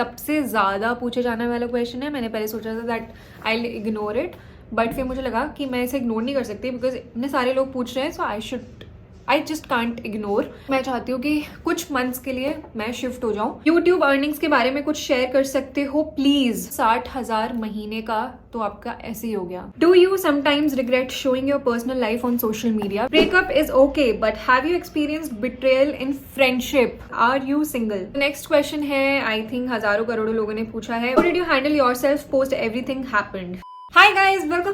सबसे ज़्यादा पूछे जाने वाला क्वेश्चन है। मैंने पहले सोचा था that I ignore it, but फिर मुझे लगा कि मैं इसे इग्नोर नहीं कर सकती बिकॉज इतने सारे लोग पूछ रहे हैं, so I just can't ignore. मैं चाहती हूँ कि कुछ मंथ्स के लिए मैं शिफ्ट हो जाऊँ। यूट्यूब अर्निंग्स के बारे में कुछ शेयर कर सकते हो प्लीज? 60,000 महीने का तो आपका ऐसे ही हो गया। Do you sometimes regret showing your personal life on social media? Breakup is okay but have you experienced betrayal in friendship? Are you single? Next question है, आई थिंक हजारों करोड़ों लोगों ने पूछा है, how did you handle yourself post everything happened? Hi guys, welcome.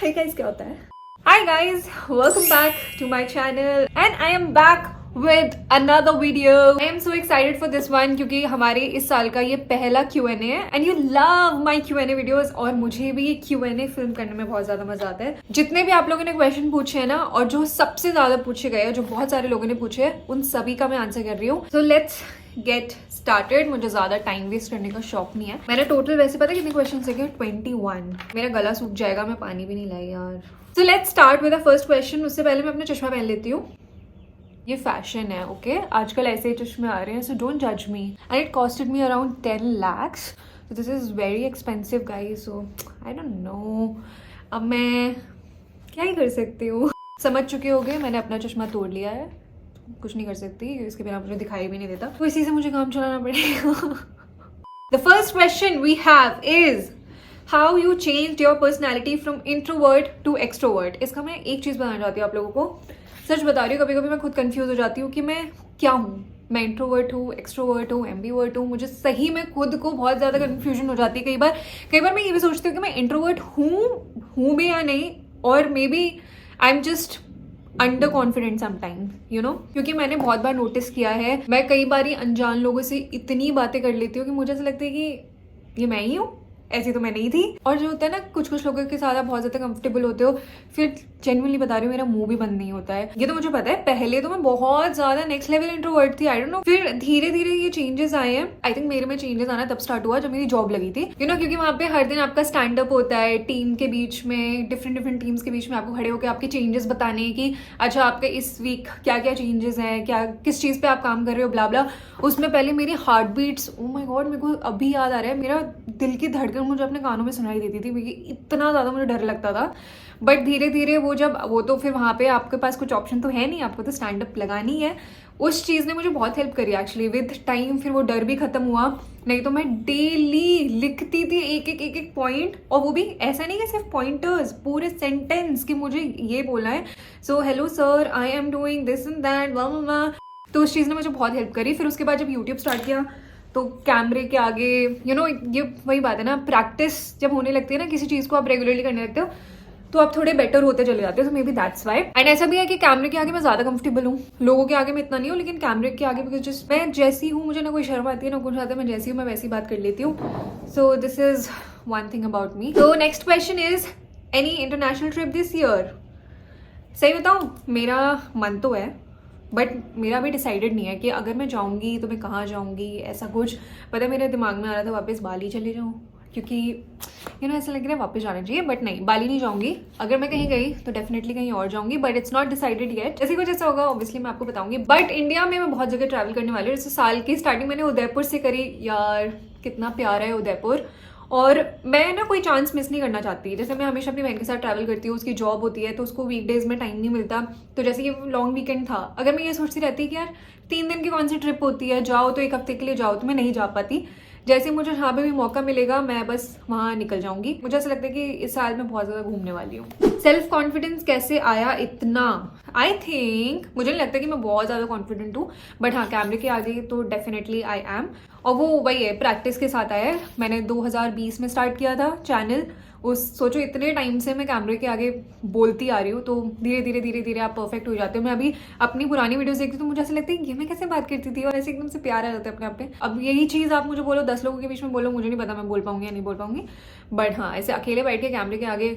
Hi guys क्या होता है? Hi guys, welcome back to my channel and I am back with another video. I am so excited for this one क्योंकि हमारे इस साल का ये पहला Q&A है and you love my Q&A videos और मुझे भी Q&A फिल्म करने में बहुत ज़्यादा मजा आता है। जितने भी आप लोगों ने क्वेश्चन पूछे हैं ना, और जो सबसे ज़्यादा पूछे गए, जो बहुत सारे लोगों ने पूछे हैं, उन सभी का मैं आंसर कर रही हूँ। So let's get started। मुझे ज़्यादा टाइम वेस्ट करने का शौक नहीं है। मैंने टोटल वैसे पता है कितने क्वेश्चन सीखे? 21। मेरा गला सूख जाएगा, मैं पानी भी नहीं लाई यार। So let's start with the first question। उससे पहले मैं अपना चश्मा पहन लेती हूँ। ये फैशन है, ओके? आजकल ऐसे ही चश्मे आ रहे हैं, so don't judge me। And it costed me around 10 lakhs। So this is very expensive guys, so I don't know। अब मैं क्या ही कर सकती हूँ। समझ चुके होगे मैंने अपना चश्मा तोड़ लिया है, कुछ नहीं कर सकती, इसके बिना मुझे दिखाई भी नहीं देता, तो इसी से मुझे काम चलाना पड़ेगा। The first question we have is How you changed your personality from introvert to extrovert? इसका मैं एक चीज़ बताना चाहती हूँ आप लोगों को। सच बता रही हूँ, कभी कभी मैं खुद कंफ्यूज हो जाती हूँ कि मैं क्या हूँ। मैं इंट्रोवर्ट हूँ, एक्सट्रोवर्ट हूँ, एम्बीवर्ट हूँ? मुझे सही में खुद को बहुत ज़्यादा कंफ्यूजन हो जाती है कई बार मैं ये भी सोचती हूँ कि मैं इंट्रोवर्ट हूँ भी या नहीं, और maybe I am just under confident sometime, you know. क्योंकि मैंने बहुत बार नोटिस किया है, मैं कई बार ही अनजान लोगों से इतनी बातें कर लेती हूँ कि मुझे ऐसा लगता है कि ये मैं ही हूँ, ऐसी तो मैं नहीं थी। और जो होता है ना, कुछ लोगों के साथ आप बहुत ज़्यादा कंफर्टेबल होते हो, फिर जेन्युइनली बता रही हूँ मेरा मुंह भी बंद नहीं होता है। ये तो मुझे पता है, पहले तो मैं बहुत ज़्यादा नेक्स्ट लेवल इंट्रोवर्ट थी, आई डोंट नो। फिर धीरे धीरे ये चेंजेस आए हैं। आई थिंक मेरे में चेंजेस आना तब स्टार्ट हुआ जब मेरी जॉब लगी थी, यू नो। क्योंकि वहाँ पे हर दिन आपका स्टैंड अप होता है टीम के बीच में, डिफरेंट टीम्स के बीच में आपको खड़े होकर आपके चेंजेस बताने कि अच्छा आपके इस वीक क्या क्या चेंजेस हैं, क्या किस चीज़ पे आप काम कर रहे हो, ब्ला ब्ला। उसमें पहले मेरी heart beats, oh my god, मेरे को अभी याद आ रहा है, मेरा दिल की धड़कन मुझे अपने कानों में सुनाई देती थी, क्योंकि इतना ज़्यादा मुझे डर लगता था। बट धीरे धीरे वो तो फिर वहाँ पे आपके पास कुछ ऑप्शन तो है नहीं, आपको तो स्टैंड अप लगानी है। उस चीज़ ने मुझे बहुत हेल्प करी एक्चुअली विद टाइम। फिर वो डर भी खत्म हुआ, नहीं तो मैं डेली लिखती थी एक एक पॉइंट, और वो भी ऐसा नहीं कि सिर्फ पॉइंटर्स, पूरे सेंटेंस कि मुझे ये बोलना है। So hello sir, I am doing this and that, वाह। तो उस चीज़ ने मुझे बहुत हेल्प करी। फिर उसके बाद जब यूट्यूब स्टार्ट किया तो कैमरे के आगे, यू नो, ये वही बात है ना, प्रैक्टिस जब होने लगती है ना किसी चीज़ को, आप रेगुलरली करने लगते हो तो आप थोड़े बेटर होते चले जाते हो। तो may be that's why. And ऐसा भी है कि कैमरे के आगे मैं ज़्यादा कंफर्टेबल हूँ, लोगों के आगे मैं इतना नहीं हूँ, लेकिन कैमरे के आगे बिकॉज मैं जैसी हूँ, मुझे ना कोई शर्म आती है ना कुछ आता है, मैं जैसी हूँ मैं वैसी बात कर लेती हूँ। So this is one thing about me. तो next question is any international trip this year? सही बताऊँ, मेरा मन तो है, बट मेरा भी डिसाइडेड नहीं है कि अगर मैं जाऊँगी तो मैं कहाँ जाऊँगी, ऐसा कुछ। पता है मेरे दिमाग में आ रहा था वापस बाली चले जाऊँ, क्योंकि यू नो ऐसा लग रहा है वापस जाना चाहिए, बट नहीं, बाली नहीं जाऊँगी। अगर मैं कहीं गई तो डेफिनेटली कहीं और जाऊँगी, but it's not decided yet. जैसे कुछ ऐसा होगा ऑब्वियसली मैं आपको बताऊँगी। बट इंडिया में मैं बहुत जगह ट्रैवल करने वाली हूँ। जैसे साल की स्टार्टिंग मैंने उदयपुर से करी, यार कितना प्यारा है उदयपुर, और मैं ना कोई चांस मिस नहीं करना चाहती। जैसे मैं हमेशा अपनी बहन के साथ ट्रैवल करती हूँ, उसकी जॉब होती है तो उसको वीकडेज में टाइम नहीं मिलता। तो जैसे ये लॉन्ग वीकेंड था, अगर मैं ये सोचती रहती कि यार 3 दिन की कौन सी ट्रिप होती है, जाओ तो 1 हफ्ते के लिए जाओ, तो मैं नहीं जा पाती। जैसे मुझे जहाँ पे भी मौका मिलेगा मैं बस वहाँ निकल जाऊँगी। मुझे ऐसा लगता है कि इस साल मैं बहुत ज़्यादा घूमने वाली हूँ। सेल्फ कॉन्फिडेंस कैसे आया इतना? आई थिंक मुझे नहीं लगता कि मैं बहुत ज़्यादा कॉन्फिडेंट हूँ, बट हाँ कैमरे के आगे तो डेफिनेटली आई एम। और वो वही है, प्रैक्टिस के साथ आया है। मैंने 2020 में स्टार्ट किया था चैनल, सोचो इतने टाइम से मैं कैमरे के आगे बोलती आ रही हूँ, तो धीरे धीरे आप परफेक्ट हो जाते हो। मैं अभी अपनी पुरानी वीडियोस देखती हूँ तो मुझे ऐसा लगता है ये मैं कैसे बात करती थी, और ऐसे एकदम से प्यार आ जाता है अपने आप पे। अब यही चीज़ आप मुझे बोलो 10 लोगों के बीच में बोलो, मुझे नहीं पता मैं बोल पाऊंगी या नहीं बोल पाऊंगी, बट हाँ ऐसे अकेले बैठ के कैमरे के आगे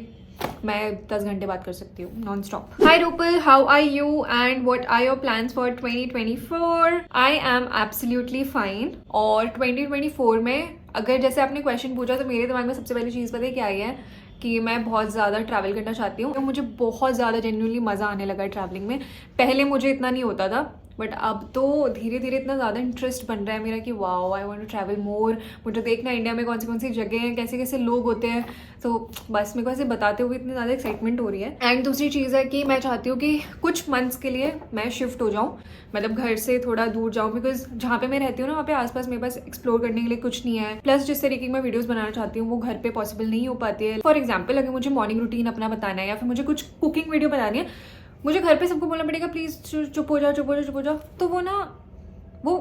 मैं 10 घंटे बात कर सकती हूँ non stop. Hi Rupal, how are you and what are your plans for 2024? I am absolutely fine. और 2024 में अगर जैसे आपने क्वेश्चन पूछा तो मेरे दिमाग में सबसे पहली चीज़ पता है क्या आई है कि मैं बहुत ज़्यादा ट्रैवल करना चाहती हूँ। तो मुझे बहुत ज़्यादा जेन्युइनली मज़ा आने लगा है ट्रैवलिंग में। पहले मुझे इतना नहीं होता था, बट अब तो धीरे धीरे इतना ज़्यादा इंटरेस्ट बन रहा है मेरा कि wow I want to travel more, मुझे देखना इंडिया में कौन सी जगह हैं, कैसे कैसे लोग होते हैं। तो बस मेरे को ऐसे बताते हुए इतनी ज़्यादा एक्साइटमेंट हो रही है। एंड दूसरी चीज़ है कि मैं चाहती हूँ कि कुछ मंथ्स के लिए मैं शिफ्ट हो जाऊँ, मतलब घर से थोड़ा दूर जाऊँ, बिकॉज जहाँ पे मैं रहती हूँ ना वहाँ पे आसपास मेरे पास एक्सप्लोर करने के लिए कुछ नहीं है। प्लस जिस तरीके की मैं वीडियोस बनाना चाहती हूँ वो घर पे पॉसिबल नहीं हो पाती है। फॉर एग्जाम्पल अगर मुझे मॉर्निंग रूटीन अपना बताना है या फिर मुझे कुछ कुकिंग वीडियो बनानी है, मुझे घर पे सबको बोलना पड़ेगा प्लीज़ चुप हो जाओ चुप हो जाओ चुप हो जाओ, तो वो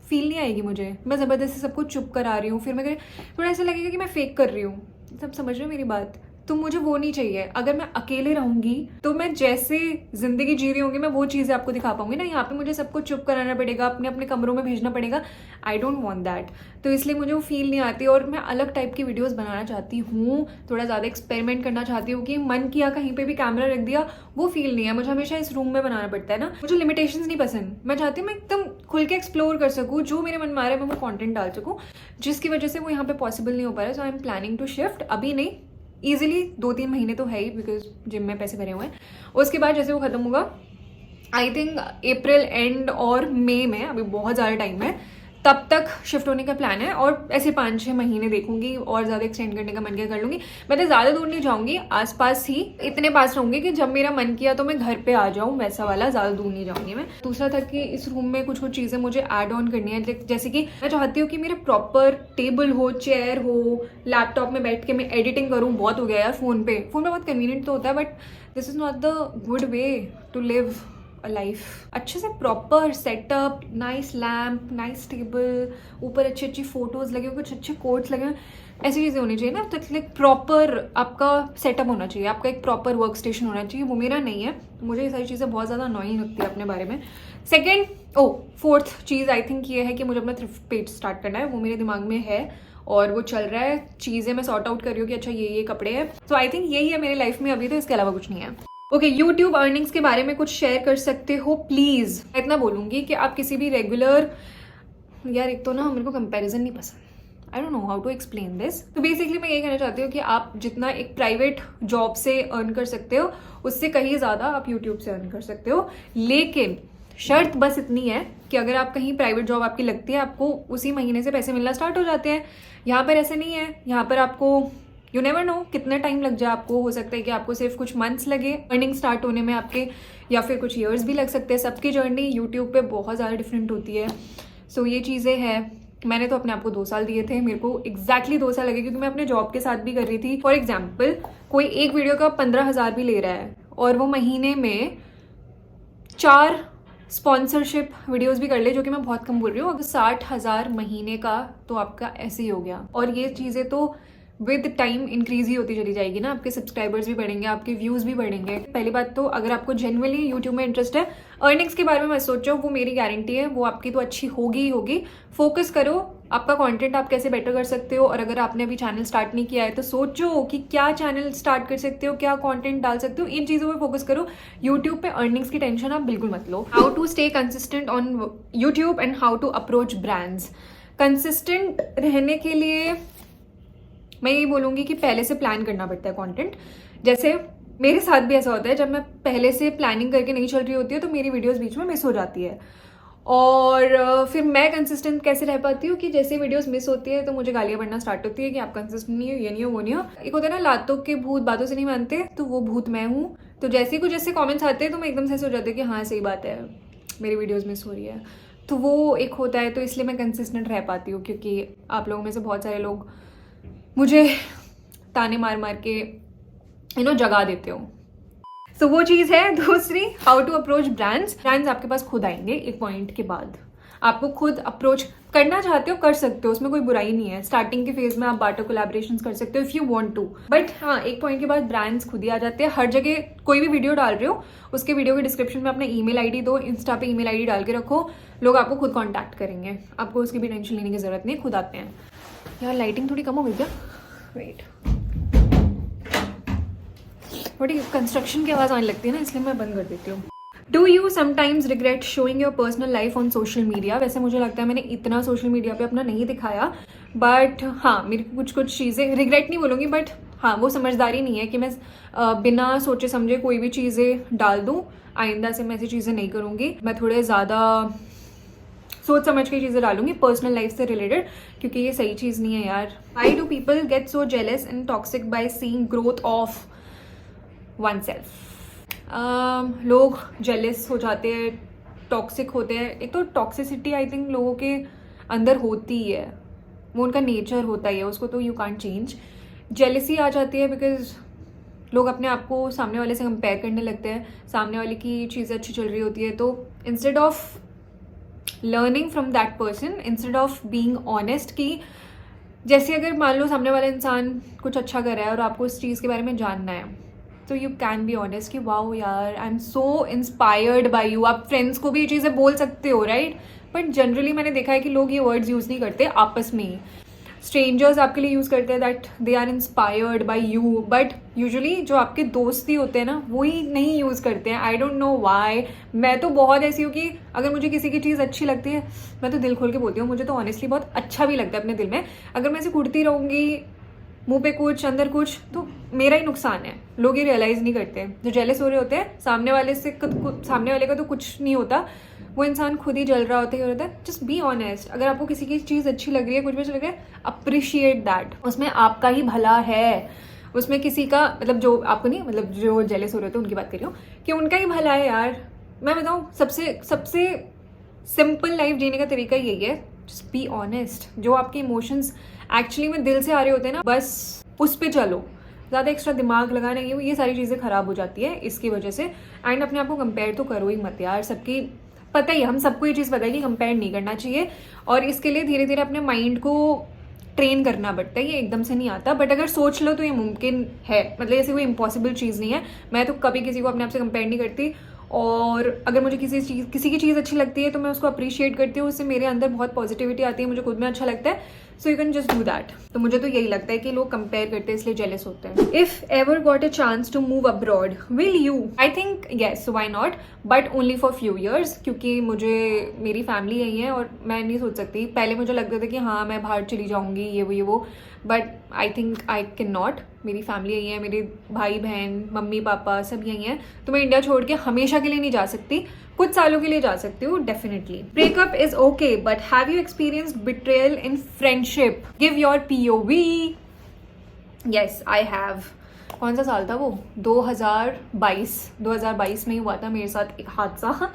फील नहीं आएगी मुझे। मैं ज़बरदस्ती सबको चुप करा रही हूँ, फिर मैं थोड़ा ऐसा लगेगा कि मैं फेक कर रही हूँ। सब समझ रहे हो मेरी बात? तो मुझे वो नहीं चाहिए। अगर मैं अकेले रहूंगी तो मैं जैसे जिंदगी जी रही होंगी मैं वो चीज़ें आपको दिखा पाऊंगी ना। यहाँ पे मुझे सबको चुप कराना पड़ेगा, अपने अपने कमरों में भेजना पड़ेगा। I don't want that. तो इसलिए मुझे वो फील नहीं आती और मैं अलग टाइप की वीडियोस बनाना चाहती हूँ, थोड़ा ज़्यादा एक्सपेरिमेंट करना चाहती हूँ कि मन किया कहीं पे भी कैमरा रख दिया, वो फील नहीं है। मुझे हमेशा इस रूम में बनाना पड़ता है ना, मुझे लिमिटेशंस नहीं पसंद। मैं चाहती हूँ मैं एकदम खुल के एक्सप्लोर कर सकूँ, जो मेरे मन में आ रहा है मैं वो कॉन्टेंट डाल सकूँ, जिसकी वजह से वो यहाँ पे पॉसिबल नहीं हो पा रहा है। So I am planning to shift. अभी नहीं, ईजिली 2-3 महीने तो है ही, बिकॉज जिम में पैसे भरे हुए हैं। उसके बाद जैसे वो खत्म होगा, आई थिंक अप्रैल एंड और मई में, अभी बहुत ज़्यादा टाइम है, तब तक शिफ्ट होने का प्लान है। और ऐसे 5-6 महीने देखूंगी और ज़्यादा एक्सटेंड करने का मन किया कर लूँगी। मैं तो ज़्यादा दूर नहीं जाऊँगी, आसपास ही इतने पास रहूँगी कि जब मेरा मन किया तो मैं घर पे आ जाऊँ, वैसा वाला। ज़्यादा दूर नहीं जाऊँगी मैं। दूसरा था कि इस रूम में कुछ कुछ चीज़ें मुझे ऐड ऑन करनी है, जैसे कि मैं चाहती हूँ कि मेरा प्रॉपर टेबल हो, चेयर हो, लैपटॉप में बैठ के मैं एडिटिंग करूँ। बहुत हो गया यार फ़ोन पे बहुत कन्वीनियंट तो होता है, but this is not the good way to live life. अच्छे से proper setup, nice lamp, nice table, ऊपर अच्छी अच्छी फोटोज लगे हुए, कुछ अच्छे कोट्स लगे हुए, ऐसी चीज़ें होनी चाहिए ना। तो लाइक प्रॉपर आपका सेटअप होना चाहिए, आपका एक प्रॉपर वर्क स्टेशन होना चाहिए। वो मेरा नहीं है, तो मुझे ये सारी चीज़ें बहुत ज़्यादा अनोइंग लगती है अपने बारे में। Second, fourth cheese I think ये है कि मुझे अपना थ्रिफ्ट पेज स्टार्ट करना है। वो मेरे दिमाग में है और वो चल रहा है। चीज़ें मैं सॉर्ट आउट कर रही हूँ कि अच्छा ये कपड़े हैं। तो आई थिंक यही है मेरी लाइफ में अभी, तो इसके अलावा कुछ नहीं है। ओके, यूट्यूब अर्निंग्स के बारे में कुछ शेयर कर सकते हो प्लीज़? इतना बोलूँगी कि आप किसी भी रेगुलर, यार एक तो ना मेरे को कंपैरिजन नहीं पसंद, I don't know how to explain this. तो बेसिकली मैं ये कहना चाहती हूँ कि आप जितना एक प्राइवेट जॉब से अर्न कर सकते हो, उससे कहीं ज़्यादा आप यूट्यूब से अर्न कर सकते हो। लेकिन शर्त बस इतनी है कि अगर आप कहीं प्राइवेट जॉब आपकी लगती है, आपको उसी महीने से पैसे मिलना स्टार्ट हो जाते हैं। यहाँ पर ऐसा नहीं है। यहाँ पर आपको यू नेवर नो कितना टाइम लग जाए आपको। हो सकता है कि आपको सिर्फ कुछ मंथ्स लगे अर्निंग स्टार्ट होने में आपके, या फिर कुछ ईयर्स भी लग सकते हैं। सबकी जर्नी यूट्यूब पे बहुत ज़्यादा डिफरेंट होती है। सो ये चीज़ें हैं। मैंने तो अपने आप को 2 साल दिए थे, मेरे को एग्जैक्टली 2 साल लगे, क्योंकि मैं अपने जॉब के साथ भी कर रही थी। फॉर एग्जाम्पल, कोई एक वीडियो का 15,000 भी ले रहा है और वो महीने में 4 स्पॉन्सरशिप वीडियोस भी कर ले, जो कि मैं बहुत कम बोल रही हूँ। अगर 60,000 महीने का तो आपका ऐसे ही हो गया। और ये चीज़ें तो विद टाइम इंक्रीज ही होती चली जाएगी ना। आपके सब्सक्राइबर्स भी बढ़ेंगे, आपके व्यूज़ भी बढ़ेंगे। पहली बात तो अगर आपको जेन्युइनली यूट्यूब में इंटरेस्ट है, अर्निंग्स के बारे में मत सोचो, वो मेरी गारंटी है, वो आपकी तो अच्छी होगी ही होगी। फोकस करो आपका कंटेंट आप कैसे बेटर कर सकते हो। और अगर आपने अभी चैनल स्टार्ट नहीं किया है तो सोचो कि क्या चैनल स्टार्ट कर सकते हो, क्या कंटेंट डाल सकते हो। इन चीज़ों पे फोकस करो। यूट्यूब पे अर्निंग्स की टेंशन आप बिल्कुल मत लो। How to stay consistent on YouTube and how to approach brands. Consistent रहने के लिए मैं ये बोलूँगी कि पहले से प्लान करना पड़ता है कंटेंट। जैसे मेरे साथ भी ऐसा होता है, जब मैं पहले से प्लानिंग करके नहीं चल रही होती है तो मेरी वीडियोस बीच में मिस हो जाती है। और फिर मैं कंसिस्टेंट कैसे रह पाती हूँ कि जैसे वीडियोस मिस होती है तो मुझे गालियाँ पड़ना स्टार्ट होती है कि आप कंसिस्टेंट नहीं हो, ये नहीं हो, वो नहीं हो। एक होता है ना लातों के भूत बातों से नहीं मानते, तो वो भूत मैं हूँ। तो जैसे कुछ ऐसे कॉमेंट्स आते हैं तो मैं एकदम से ऐसे हो जाती है कि हाँ सही बात है, मेरी वीडियोज़ मिस हो रही है। तो वो एक होता है, तो इसलिए मैं कंसिस्टेंट रह पाती हूँ, क्योंकि आप लोगों में से बहुत सारे लोग मुझे ताने मार मार के जगा देते हो। सो वो चीज़ है। दूसरी, how to approach brands. Brands आपके पास खुद आएंगे एक पॉइंट के बाद। आपको खुद अप्रोच करना चाहते हो कर सकते हो, उसमें कोई बुराई नहीं है। स्टार्टिंग के फेज में आप बाटर कोलैबोरेशंस कर सकते हो if you want to. But हाँ, एक पॉइंट के बाद ब्रांड्स खुद ही आ जाते हैं। हर जगह कोई भी वीडियो डाल रहे हो, उसके वीडियो के डिस्क्रिप्शन में अपना ईमेल आईडी दो, इंस्टा पे ईमेल आईडी डाल के रखो, लोग आपको खुद कॉन्टैक्ट करेंगे। आपको उसकी भी टेंशन लेने की जरूरत नहीं, खुद आते हैं। यार लाइटिंग थोड़ी कम हो गई क्या? वेट, बड़ी कंस्ट्रक्शन की आवाज़ आने लगती है ना, इसलिए मैं बंद कर देती हूँ। Do you sometimes regret showing your personal life on social media. वैसे मुझे लगता है मैंने इतना सोशल मीडिया पे अपना नहीं दिखाया, बट हाँ मेरी कुछ चीज़ें रिग्रेट नहीं बोलूँगी, बट हाँ, वो समझदारी नहीं है कि मैं बिना सोचे समझे कोई भी चीज़ें डाल दूँ। आइंदा से मैं ऐसी चीज़ें नहीं करूँगी। मैं थोड़े ज़्यादा सोच समझ के चीज़ें डालूंगी पर्सनल लाइफ से रिलेटेड, क्योंकि ये सही चीज़ नहीं है यार। Why do people get so jealous and toxic by seeing growth of one self? लोग जेलस हो जाते हैं, टॉक्सिक होते हैं। एक तो टॉक्सिसिटी आई थिंक लोगों के अंदर होती है, वो उनका नेचर होता ही है, उसको तो यू कांट चेंज। जेलसी आ जाती है बिकॉज लोग अपने आप को सामने वाले से कंपेयर करने लगते हैं। सामने वाले की चीज़ें अच्छी चल रही होती है तो instead of learning from that person, instead of being honest, कि जैसे अगर मान लो सामने वाला इंसान कुछ अच्छा कर रहा है और आपको उस चीज़ के बारे में जानना है, तो यू कैन बी ऑनेस्ट कि वाओ यार I am so inspired by you. आप फ्रेंड्स को भी ये चीज़ें बोल सकते हो, राइट? बट जनरली मैंने देखा है कि लोग ये वर्ड्स यूज़ नहीं करते आपस में ही। स्ट्रेंजर्स आपके लिए यूज़ करते हैं that they are inspired by you, but usually जो आपके दोस्ती होते हैं ना, वही नहीं यूज़ करते हैं। आई डोंट नो वाई। मैं तो बहुत ऐसी हूँ कि अगर मुझे किसी की चीज़ अच्छी लगती है, मैं तो दिल खोल के बोलती हूँ। मुझे तो ऑनेस्टली बहुत अच्छा भी लगता है अपने दिल में। अगर मैं ऐसे कुड़ती रहूँगी, मुंह पे कुछ अंदर कुछ, तो मेरा ही नुकसान है। लोग ये रियलाइज़ नहीं करते। जो जेलस हो रहे होते हैं सामने वाले का तो कुछ नहीं होता, वो इंसान खुद ही जल रहा होता है। Just be honest. अगर आपको किसी की चीज़ अच्छी लग रही है, कुछ भी अच्छा लग रहा है, अप्रिशिएट दैट। उसमें आपका ही भला है, उसमें किसी का मतलब जो आपको नहीं, मतलब जो जेलस हो रहे होते हैं उनकी बात कर रही हूँ कि उनका ही भला है यार। मैं बताऊँ, सबसे सिंपल लाइफ जीने का तरीका यही है, जस्ट बी ऑनेस्ट। जो आपके इमोशंस एक्चुअली में दिल से आ रहे होते हैं ना, बस उस पर चलो। ज़्यादा एक्स्ट्रा दिमाग लगाना, ये सारी चीज़ें ख़राब हो जाती है इसकी वजह से। एंड अपने आप को कंपेयर तो करो ही मत यार। सबकी पता ही, हम सबको ये चीज़ पता है कि कंपेयर नहीं करना चाहिए, और इसके लिए धीरे धीरे अपने माइंड को ट्रेन करना पड़ता है। ये एकदम से नहीं आता, बट अगर सोच लो तो ये मुमकिन है। मतलब ऐसी कोई इम्पॉसिबल चीज़ नहीं है। मैं तो कभी किसी को अपने आप से कंपेयर नहीं करती, और अगर मुझे किसी की चीज़ अच्छी लगती है तो मैं उसको अप्रिशिएट करती हूँ। उससे मेरे अंदर बहुत पॉजिटिविटी आती है, मुझे खुद में अच्छा लगता है। So you can just do that. तो मुझे तो यही लगता है कि लोग कंपेयर करते हैं इसलिए जेलस होते हैं। If ever got a chance to move abroad, will you? I think yes, why not, but only for few years. क्योंकि मुझे मेरी फैमिली यही है और मैं नहीं सोच सकती। पहले मुझे लगता था कि हाँ मैं बाहर चली जाऊँगी, ये वो, but I think I can not. मेरी फैमिली यही है, मेरे भाई बहन मम्मी पापा सब यही हैं। तो मैं इंडिया छोड़ के हमेशा के लिए नहीं जा सकती, कुछ सालों के लिए जा सकती हूँ definitely. Breakup is okay, but have you experienced betrayal in friendship? Give your POV। Yes I have. कौन सा साल था वो? 2022 में ही हुआ था मेरे साथ एक हादसा,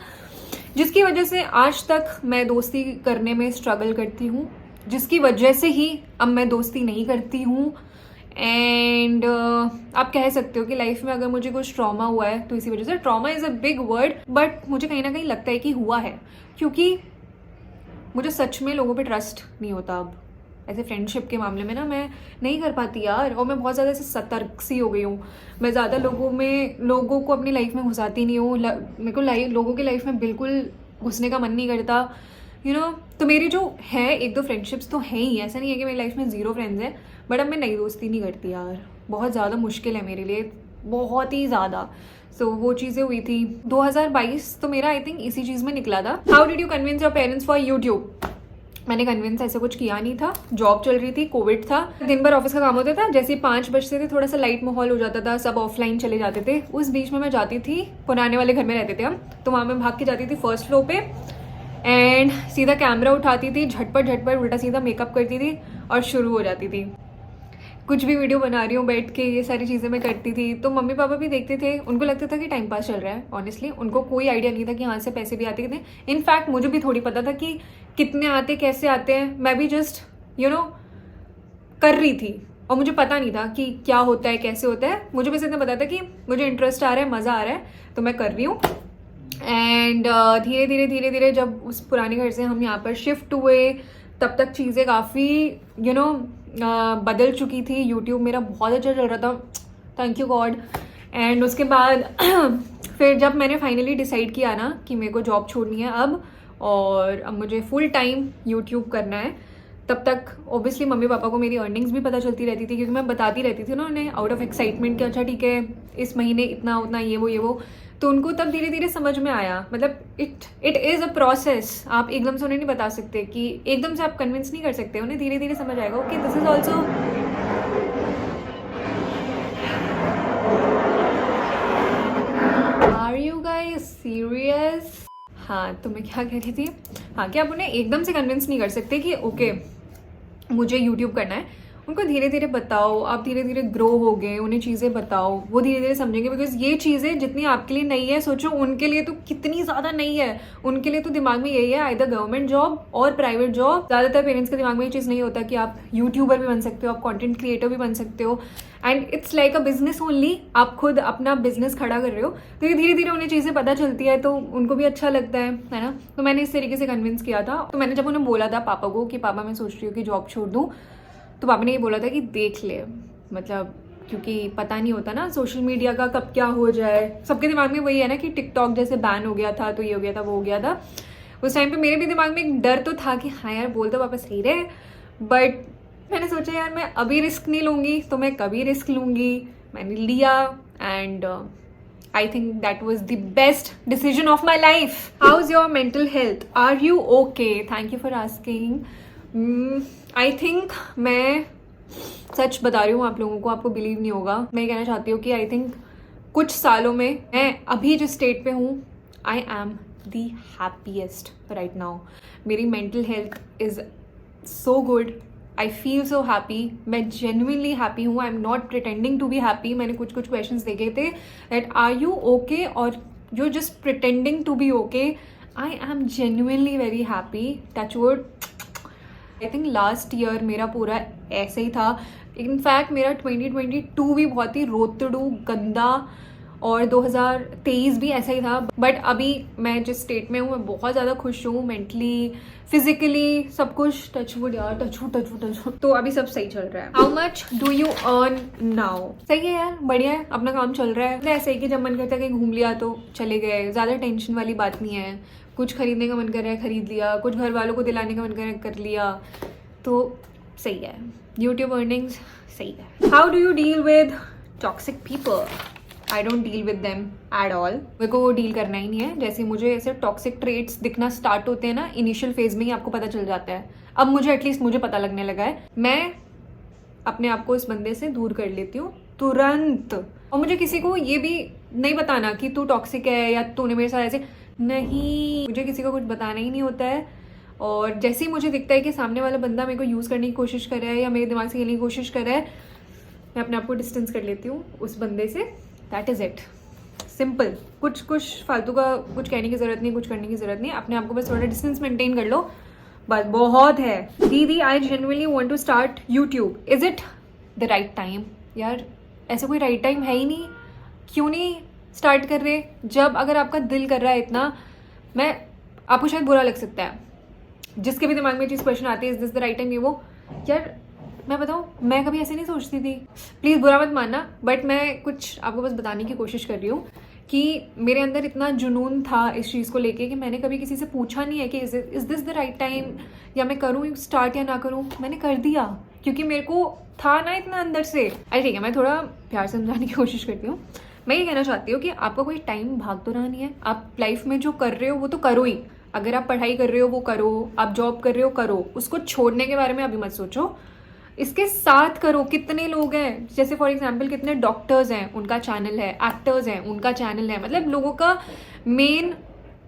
जिसकी वजह से आज तक मैं दोस्ती करने में स्ट्रगल करती हूँ, जिसकी वजह से ही अब मैं दोस्ती नहीं करती हूँ। एंड आप कह सकते हो कि लाइफ में अगर मुझे कुछ ट्रॉमा हुआ है तो इसी वजह से। Trauma is a big word, but मुझे कहीं ना कहीं लगता है कि हुआ है, क्योंकि मुझे सच में लोगों पे ट्रस्ट नहीं होता अब। ऐसे फ्रेंडशिप के मामले में ना मैं नहीं कर पाती यार, और मैं बहुत ज़्यादा ऐसे सतर्क सी हो गई हूँ। मैं ज़्यादा लोगों को अपनी लाइफ में घुसाती नहीं हूँ। मेरे को लोगों की लाइफ में बिल्कुल घुसने का मन नहीं करता, तो मेरी जो है 1-2 फ्रेंडशिप्स तो हैं ही। ऐसा नहीं है कि मेरी लाइफ में 0 फ्रेंड्स हैं, बट अब मैं नई दोस्ती नहीं करती यार। बहुत ज़्यादा मुश्किल है मेरे लिए, बहुत ही ज़्यादा। सो वो चीज़ें हुई थी 2022, तो मेरा आई थिंक इसी चीज़ में निकला था। How did you convince your parents for YouTube? मैंने कन्विंस ऐसा कुछ किया नहीं था। जॉब चल रही थी, कोविड था, दिन भर ऑफिस का काम होता था। जैसे 5 बजते थे, थोड़ा सा लाइट माहौल हो जाता था, सब ऑफलाइन चले जाते थे। उस बीच में मैं जाती थी, पुराने वाले घर में रहते थे हम, तो वहाँ मैं भाग के जाती थी फर्स्ट फ्लोर पे, एंड सीधा कैमरा उठाती थी, झटपट उल्टा सीधा मेकअप करती थी और शुरू हो जाती थी। कुछ भी वीडियो बना रही हूँ बैठ के, ये सारी चीज़ें मैं करती थी। तो मम्मी पापा भी देखते थे, उनको लगता था कि टाइम पास चल रहा है। ऑनेस्टली उनको कोई आइडिया नहीं था कि हाँ से पैसे भी आते थे। इनफैक्ट मुझे भी थोड़ी पता था कि कितने आते, कैसे आते हैं। मैं भी जस्ट कर रही थी, और मुझे पता नहीं था कि क्या होता है, कैसे होता है। मुझे बस इतना पता था कि मुझे इंटरेस्ट आ रहा है, मज़ा आ रहा है, तो मैं कर रही हूँ। एंड धीरे धीरे जब उस पुराने घर से हम यहाँ पर शिफ्ट हुए, तब तक चीज़ें काफ़ी बदल चुकी थी। यूट्यूब मेरा बहुत अच्छा चल रहा था, थैंक यू गॉड। एंड उसके बाद फिर जब मैंने फाइनली डिसाइड किया ना कि मेरे को जॉब छोड़नी है अब, और अब मुझे फुल टाइम यूट्यूब करना है, तब तक ऑब्वियसली मम्मी पापा को मेरी अर्निंग्स भी पता चलती रहती थी, क्योंकि मैं बताती रहती थी ना उन्हें आउट ऑफ एक्साइटमेंट कि अच्छा ठीक है इस महीने इतना उतना ये वो। तो उनको तब धीरे धीरे समझ में आया। मतलब इट इज़ अ प्रोसेस। आप एकदम से उन्हें नहीं बता सकते, कि एकदम से आप कन्विंस नहीं कर सकते। उन्हें धीरे धीरे समझ आएगा, ओके दिस इज ऑल्सो हाँ, तो मैं क्या कह रही थी, हाँ, कि आप उन्हें एकदम से कन्विंस नहीं कर सकते कि ओके मुझे यूट्यूब करना है। उनको धीरे धीरे बताओ, आप धीरे धीरे ग्रो होगे, उन्हें चीज़ें बताओ, वो धीरे धीरे समझेंगे। बिकॉज ये चीज़ें जितनी आपके लिए नई है, सोचो उनके लिए तो कितनी ज़्यादा नई है। उनके लिए तो दिमाग में यही है, आइदर गवर्नमेंट जॉब और प्राइवेट जॉब। ज़्यादातर पेरेंट्स के दिमाग में ये चीज़ नहीं होता कि आप यूट्यूबर भी बन सकते हो, आप कॉन्टेंट क्रिएटर भी बन सकते हो, and it's like a business only. आप खुद अपना बिजनेस खड़ा कर रहे हो, तो ये धीरे धीरे उन्हें चीज़ें पता चलती है, तो उनको भी अच्छा लगता है ना। तो मैंने इस तरीके से कन्विंस किया था। तो मैंने जब उन्हें बोला था पापा को कि पापा मैं सोच रही हूँ कि जॉब छोड़ दूँ, तो पापा ने ये बोला था कि देख ले, मतलब क्योंकि पता नहीं होता ना सोशल मीडिया का कब क्या हो जाए। सबके दिमाग में वही है ना कि टिकटॉक जैसे बैन हो गया था, तो ये हो गया था, वो हो गया था। उस टाइम पे मेरे भी दिमाग में एक डर तो था कि हाँ यार बोल तो पापा सही रहे, बट मैंने सोचा यार मैं अभी रिस्क नहीं लूँगी तो मैं कभी रिस्क लूँगी। मैंने लिया and I think that was the best decision of my life. How's your mental health? Are you okay? Thank you for asking. I think मैं सच बता रही हूँ आप लोगों को, आपको बिलीव नहीं होगा। मैं कहना चाहती हूँ कि आई थिंक कुछ सालों में मैं अभी जिस स्टेट पे हूँ, I am the happiest right now. मेरी mental health is so good, I feel so happy. मैं जेन्युइनली हैप्पी हूँ, I am not pretending to be happy. मैंने कुछ क्वेश्चंस देखे थे दैट आर यू ओके और you just pretending to be okay. I am genuinely very happy, touch wood. I think last year मेरा पूरा ऐसे ही था। इनफैक्ट मेरा 2022 भी बहुत ही रोतड़ू गंदा और 2023 भी ऐसा ही था। बट अभी मैं जिस स्टेट में हूँ मैं बहुत ज़्यादा खुश हूँ, मेंटली फिजिकली सब कुछ। टचवुड यार, टचवुड। तो अभी सब सही चल रहा है। How much do you earn now? सही है यार, बढ़िया है, अपना काम चल रहा है। ऐसे ही कि जब मन करता है कहीं घूम लिया तो चले गए, ज़्यादा टेंशन वाली बात नहीं है। कुछ खरीदने का मन कर रहा है खरीद लिया, कुछ घर वालों को दिलाने का मन कर रहा है कर लिया, तो सही है। यूट्यूब अर्निंग्स सही है। How do you deal with toxic people? I don't deal with them at all. मेरे को वो डील करना ही नहीं है। जैसे मुझे ऐसे टॉक्सिक ट्रेट्स दिखना स्टार्ट होते हैं ना, इनिशियल फेज में ही आपको पता चल जाता है। अब मुझे एटलीस्ट मुझे पता लगने लगा है। मैं अपने आप को इस बंदे से दूर कर लेती हूँ तुरंत। और मुझे किसी को ये भी नहीं बताना कि तू टॉक्सिक है या तूने मेरे साथ ऐसे, नहीं, मुझे किसी को कुछ बताना ही नहीं होता है। और जैसे ही मुझे दिखता है कि सामने वाला बंदा मेरे को यूज़ करने की कोशिश कर रहा है या मेरे दिमाग से खेलने की कोशिश कर रहा है, मैं अपने आप को डिस्टेंस कर लेती हूँ उस बंदे से। That is it, simple. कुछ फालतू का कुछ कहने की ज़रूरत नहीं, कुछ करने की ज़रूरत नहीं। अपने आप को बस थोड़ा डिस्टेंस मेंटेन कर लो, बस बहुत है। दीदी I genuinely want to start YouTube, is it the right time? यार ऐसा कोई राइट टाइम है ही नहीं। क्यों नहीं स्टार्ट कर रहे? जब अगर आपका दिल कर रहा है इतना, मैं आपको शायद बुरा लग सकता है, जिसके भी दिमाग में चीज़ क्वेश्चन आती है is this the right time, ये वो। यार मैं बताऊँ, मैं कभी ऐसे नहीं सोचती थी, प्लीज़ बुरा मत मानना, बट मैं कुछ आपको बस बताने की कोशिश कर रही हूँ कि मेरे अंदर इतना जुनून था इस चीज़ को लेके कि मैंने कभी किसी से पूछा नहीं है कि is this the right time, या मैं करूँ स्टार्ट या ना करूँ। मैंने कर दिया क्योंकि मेरे को था ना इतना अंदर से। अरे ठीक है, मैं थोड़ा प्यार से समझाने की कोशिश करती हूँ। मैं ये कहना चाहती हूँ कि आपका कोई टाइम भाग तो रहा नहीं है। आप लाइफ में जो कर रहे हो वो तो करो ही। अगर आप पढ़ाई कर रहे हो वो करो, आप जॉब कर रहे हो करो, उसको छोड़ने के बारे में अभी मत सोचो, इसके साथ करो। कितने लोग हैं, जैसे फॉर एग्जांपल कितने डॉक्टर्स हैं उनका चैनल है, एक्टर्स हैं उनका चैनल है, मतलब लोगों का मेन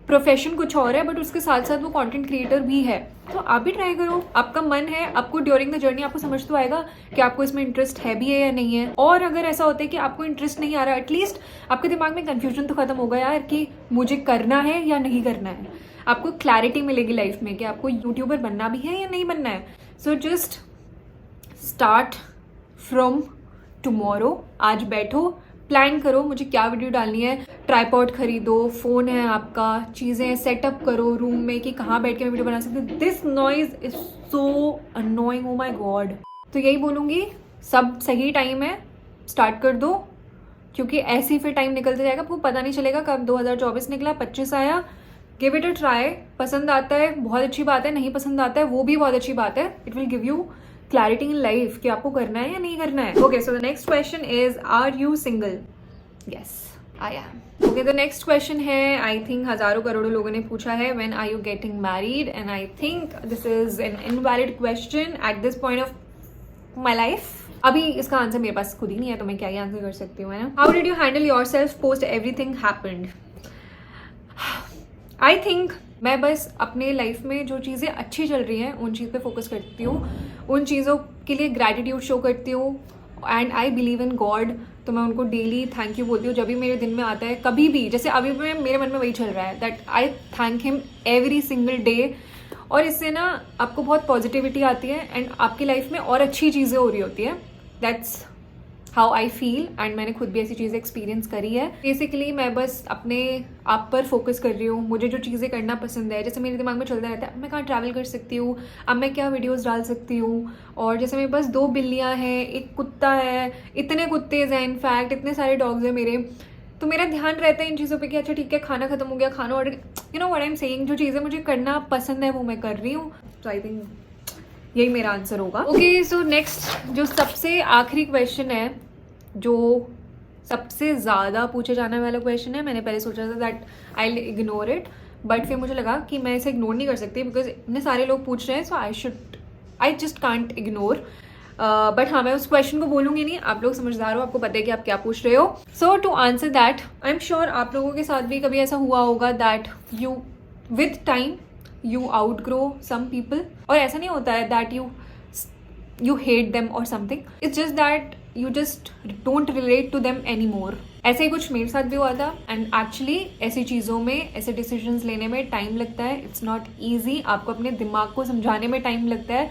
प्रोफेशन कुछ और है बट उसके साथ साथ वो कंटेंट क्रिएटर भी है। तो आप भी ट्राई करो, आपका मन है, आपको ड्यूरिंग द जर्नी आपको समझ तो आएगा कि आपको इसमें इंटरेस्ट है भी है या नहीं है। और अगर ऐसा होता है कि आपको इंटरेस्ट नहीं आ रहा, एटलीस्ट आपके दिमाग में कंफ्यूजन तो खत्म होगा यार कि मुझे करना है या नहीं करना है। आपको क्लैरिटी मिलेगी लाइफ में कि आपको यूट्यूबर बनना भी है या नहीं बनना है। So just start from tomorrow. आज बैठो, प्लान करो मुझे क्या वीडियो डालनी है, ट्राइपॉड खरीदो, फोन है आपका, चीज़ें सेटअप करो रूम में कि कहाँ बैठ के मैं वीडियो बना सकती हूँ। This noise is so annoying, oh my god. तो यही बोलूँगी, सब सही टाइम है, स्टार्ट कर दो, क्योंकि ऐसे ही फिर टाइम निकलते जाएगा, आपको पता नहीं चलेगा कब 2024 निकला, 25 आया। गिव इट अ ट्राई, पसंद आता है बहुत अच्छी बात है, नहीं पसंद आता है वो भी बहुत अच्छी बात है। It will give you clarity in life कि आपको करना है या नहीं करना है। Okay, so the next question is are you single? Yes I am. Okay, the next question है, आई थिंक हजारों करोड़ों लोगों ने पूछा है, when are you getting married? And I think this is an invalid question at this point of my life. अभी इसका answer मेरे पास खुद ही नहीं है, तो मैं क्या ही आंसर कर सकती हूँ, है ना। How did you handle your self post everything happened? I think मैं बस अपने लाइफ में जो चीज़ें अच्छी चल रही हैं उन चीज़ पे फोकस करती हूँ, उन चीज़ों के लिए ग्रैटिट्यूड शो करती हूँ and I believe in God. तो मैं उनको डेली थैंक यू बोलती हूँ जब भी मेरे दिन में आता है, कभी भी। जैसे अभी भी मेरे मन में वही चल रहा है that I thank him every single day. और इससे ना आपको बहुत पॉजिटिविटी आती है एंड आपकी लाइफ में और अच्छी चीज़ें हो रही होती है। That's how I feel and मैंने खुद भी ऐसी चीज़ें एक्सपीरियंस करी है। बेसिकली मैं बस अपने आप पर फोकस कर रही हूँ, मुझे जो चीज़ें करना पसंद है। जैसे मेरे दिमाग में चलता रहता है मैं कहाँ ट्रैवल कर सकती हूँ, अब मैं क्या वीडियोस डाल सकती हूँ। और जैसे मेरे पास 2 बिल्लियाँ हैं, एक कुत्ता है, इतने कुत्तेज हैं, इनफैक्ट इतने सारे डॉग्स हैं मेरे। तो मेरा ध्यान रहता है इन चीज़ों पे कि अच्छा ठीक है खाना खत्म हो गया, खाना order, you know what I am saying, जो चीज़ें मुझे करना पसंद है वो मैं कर रही हूँ। तो आई थिंक यही मेरा आंसर होगा। ओके, सो नेक्स्ट जो सबसे आखिरी क्वेश्चन है, जो सबसे ज़्यादा पूछे जाने वाला क्वेश्चन है, मैंने पहले सोचा था that I will ignore it, but फिर मुझे लगा कि मैं इसे इग्नोर नहीं कर सकती बिकॉज इतने सारे लोग पूछ रहे हैं, so I just can't ignore. But हाँ, मैं उस क्वेश्चन को बोलूँगी नहीं, आप लोग समझदार हो, आपको पता है कि आप क्या पूछ रहे हो। So to answer that, I am sure आप लोगों के साथ भी कभी ऐसा हुआ होगा that you with time you outgrow some people. और ऐसा नहीं होता है that you hate them or something, it's just that you just don't relate to them anymore। ऐसे ही कुछ मेरे साथ भी हुआ था एंड एक्चुअली ऐसी चीज़ों में, ऐसे डिसीजंस लेने में टाइम लगता है। इट्स नॉट ईजी, आपको अपने दिमाग को समझाने में टाइम लगता है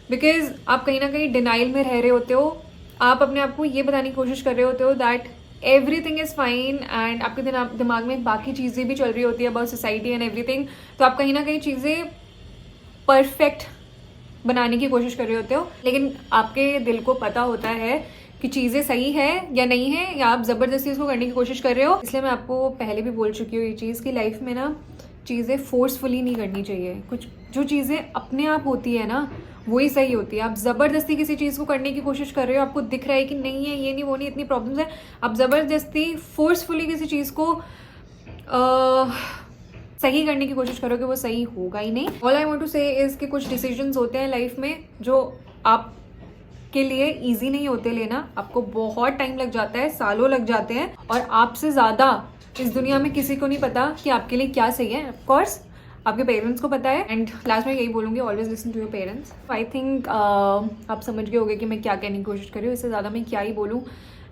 बिकॉज आप कहीं ना कहीं डिनाइल में रह रहे होते हो। आप अपने आप को ये बताने की कोशिश कर रहे होते हो that everything is fine and आपके दिमाग में बाकी चीज़ें भी चल रही होती है अबाउट सोसाइटी एंड एवरीथिंग। तो आप कहीं ना कहीं चीज़ें परफेक्ट बनाने की कोशिश कर रहे होते हो, लेकिन आपके दिल को पता होता है कि चीज़ें सही है या नहीं है, या आप ज़बरदस्ती उसको करने की कोशिश कर रहे हो। इसलिए मैं आपको पहले भी बोल चुकी हूँ ये चीज़ कि लाइफ में ना चीज़ें फोर्सफुली नहीं करनी चाहिए। कुछ जो चीज़ें अपने आप होती है ना वही सही होती है। आप ज़बरदस्ती किसी चीज़ को करने की कोशिश कर रहे हो, आपको दिख रहा है कि नहीं है, ये नहीं, वो नहीं, इतनी प्रॉब्लम्स है, आप ज़बरदस्ती फोर्सफुली किसी चीज़ को सही करने की कोशिश करो कि वो सही होगा ही नहीं। ऑल आई वांट टू से इज कि कुछ डिसीजंस होते हैं लाइफ में जो आपके लिए इजी नहीं होते लेना, आपको बहुत टाइम लग जाता है, सालों लग जाते हैं, और आपसे ज़्यादा इस दुनिया में किसी को नहीं पता कि आपके लिए क्या सही है। ऑफकोर्स आपके पेरेंट्स को पता है एंड लास्ट में यही बोलूँगी, always listen to your parents. I think आप समझ गए होंगे कि मैं क्या कहने की कोशिश कर रही हूँ, इससे ज़्यादा मैं क्या ही बोलूँ,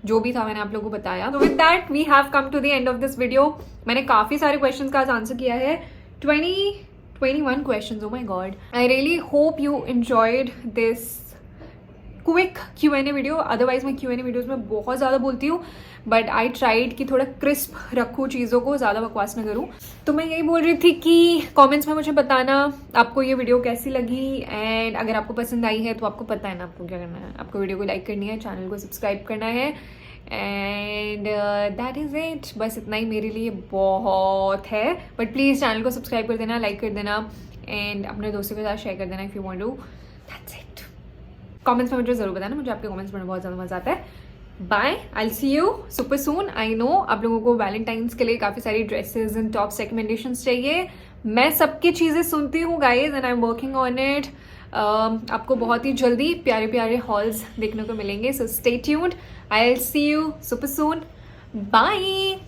जो भी था मैंने आप लोगों को बताया। तो with that we have come to the end of this video. मैंने काफ़ी सारे क्वेश्चंस का आज आंसर किया है, 21 questions. O my God, I really hope you enjoyed this quick Q&A video. Otherwise मैं Q&A वीडियोज़ में बहुत ज़्यादा बोलती हूँ, बट आई ट्राइड कि थोड़ा क्रिस्प रखूँ चीज़ों को, ज़्यादा बकवास ना करूँ। तो मैं यही बोल रही थी कि कमेंट्स में मुझे बताना आपको ये वीडियो कैसी लगी, एंड अगर आपको पसंद आई है तो आपको पता है ना आपको क्या करना है, आपको वीडियो को लाइक करनी है, चैनल को सब्सक्राइब करना है, एंड दैट इज़ इट। बस इतना ही मेरे लिए बहुत है, बट प्लीज़ चैनल को सब्सक्राइब कर देना, लाइक कर देना, एंड अपने दोस्तों के साथ शेयर कर देना if you want to. That's it. Comments में मुझे ज़रूर बताना, मुझे आपके कमेंट्स पढ़ने बहुत ज़्यादा मज़ा आता है। Bye, I see you super soon. I know आप लोगों को वैलेंटाइंस के लिए काफ़ी सारी ड्रेसेस एंड टॉप्स रिकमेंडेशंस चाहिए। मैं सबकी चीज़ें सुनती हूँ guys, and I am working on it. आपको बहुत ही जल्दी प्यारे प्यारे हॉल्स देखने को मिलेंगे, so stay tuned. I will see you super soon. Bye.